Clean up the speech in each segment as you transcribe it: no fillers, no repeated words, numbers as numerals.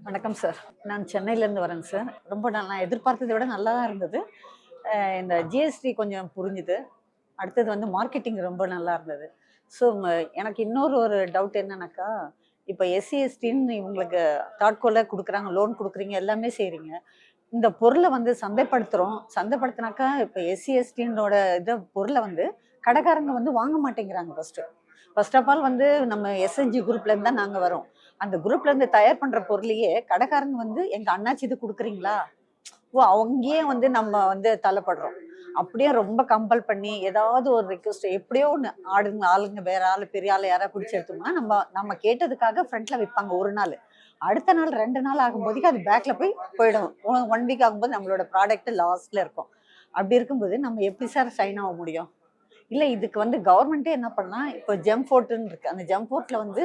வணக்கம் சார். நான் சென்னையிலேருந்து வரேங்க சார். ரொம்ப நான் எதிர்பார்த்ததை விட நல்லா தான் இருந்தது. இந்த ஜிஎஸ்டி கொஞ்சம் புரிஞ்சுது. அடுத்தது வந்து மார்க்கெட்டிங் ரொம்ப நல்லா இருந்தது. ஸோ எனக்கு இன்னொரு டவுட் என்னன்னாக்கா, இப்போ எஸ்சி, எஸ்டின்னு இவங்களுக்கு தாட்கோல குடுக்குறாங்க, லோன் குடுக்குறீங்க, எல்லாமே செய்றீங்க. இந்த பொருள வந்து சந்தைப்படுத்துறோம். சந்தைப்படுத்துனாக்கா, இப்ப எஸ்சி, எஸ்டின்னோட பொருள வந்து கடைக்காரங்க வந்து வாங்க மாட்டேங்கிறாங்க ஃபர்ஸ்ட்டு. ஃபர்ஸ்ட் ஆஃப் ஆல் வந்து நம்ம எஸ்என்ஜி குரூப்லேருந்து தான் நாங்க வரோம். அந்த குரூப்லேருந்து தயார் பண்ற பொருளையே கடைக்காரங்க வந்து, "எங்க அண்ணாச்சி இது குடுக்குறீங்களா?" ஓ! அங்கேயே வந்து நம்ம வந்து தள்ளப்படுறோம். அப்படியே ரொம்ப கம்பல் பண்ணி, ஏதாவது ஒரு ரிக்வெஸ்ட் எப்படியோ ஒண்ணு ஆளுங்க வேற ஆளு, பெரிய ஆளு யாராவது புடிச்சு எடுத்தோம்னா, நம்ம நம்ம கேட்டதுக்காக ஃப்ரண்ட்ல விப்பாங்க 1 நாளு. அடுத்த நாள் 2 நாள் ஆகும்போதுக்கு அது பேக்ல போயிடும். 1 வீக் ஆகும்போது நம்மளோட ப்ராடக்ட் லாஸ்ட்ல இருக்கும். அப்படி இருக்கும்போது நம்ம எப்படி சார் சைன் ஆக முடியும்? இல்ல இதுக்கு வந்து கவர்மெண்ட்டே என்ன பண்ணலாம், இப்போ ஜெம்ஃபோர்ட்ன்னு இருக்கு. அந்த ஜெம்ஃபோர்ட்ல வந்து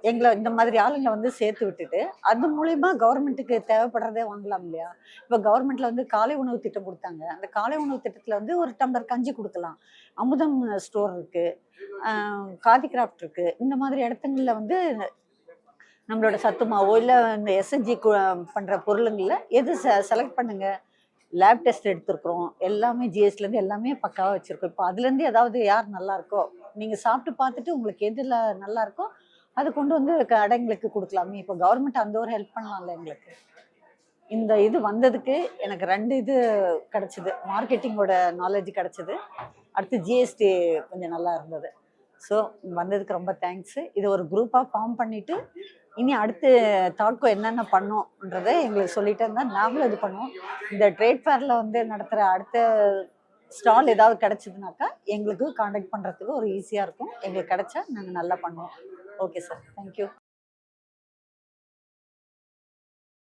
எங்கள இந்த மாதிரி ஆளுங்கள வந்து சேர்த்து விட்டுட்டு, அது மூலியமா கவர்மெண்ட்டுக்கு தேவைப்படுறத வாங்கலாம் இல்லையா? இப்ப கவர்மெண்ட்ல வந்து காலை உணவு திட்டம் குடுத்தாங்க. அந்த காலை உணவு திட்டத்துல வந்து ஒரு டம்ளர் கஞ்சி குடுக்கலாம். அமுதம் ஸ்டோர் இருக்கு. அ காதி கிராஃப்ட் இருக்கு. இந்த மாதிரி இடத்துங்கள்ல வந்து நம்மளோட சத்து மாவோ, இல்ல இந்த எஸ்என்ஜி பண்ற பொருளுங்கள்ல எது செலக்ட் பண்ணுங்க. லேப் டெஸ்ட் எடுத்திருக்கிறோம். எல்லாமே ஜிஎஸ்டிலேருந்து எல்லாமே பக்காவா வச்சிருக்கோம். இப்போ அதுலேருந்து ஏதாவது யார் நல்லா இருக்கோ, நீங்க சாப்பிட்டு பார்த்துட்டு உங்களுக்கு எதுல நல்லா இருக்கோ, அத கொண்டு வந்து கடைங்களுக்கு குடுக்கலாமே. இப்போ கவர்மெண்ட் அந்த ஒரு ஹெல்ப் பண்ணலாம்ல எங்களுக்கு. இந்த இது வந்ததுக்கு எனக்கு 2 இது கிடைச்சது. மார்க்கெட்டிங்கோட நாலேட்ஜ் கிடைச்சது. அடுத்து ஜிஎஸ்டி கொஞ்சம் நல்லா இருந்தது. ஸோ வந்ததுக்கு ரொம்ப தேங்க்ஸு. இது ஒரு குரூப்பா ஃபார்ம் பண்ணிட்டு, இனி அடுத்து தாட்கோ என்னென்ன பண்ணோன்றத எங்களுக்கு சொல்லிட்டே இருந்தா, நாங்களும் இது பண்ணுவோம். இந்த ட்ரேட் ஃபேர்ல வந்து நடத்துற அடுத்த ஸ்டால் ஏதாவது கிடைச்சதுனாக்கா, எங்களுக்கு கான்டாக்ட் பண்றதுக்கு ஒரு ஈஸியா இருக்கும். எங்களுக்கு கிடைச்சா நாங்க நல்லா பண்ணுவோம். Okay sir. Thank you.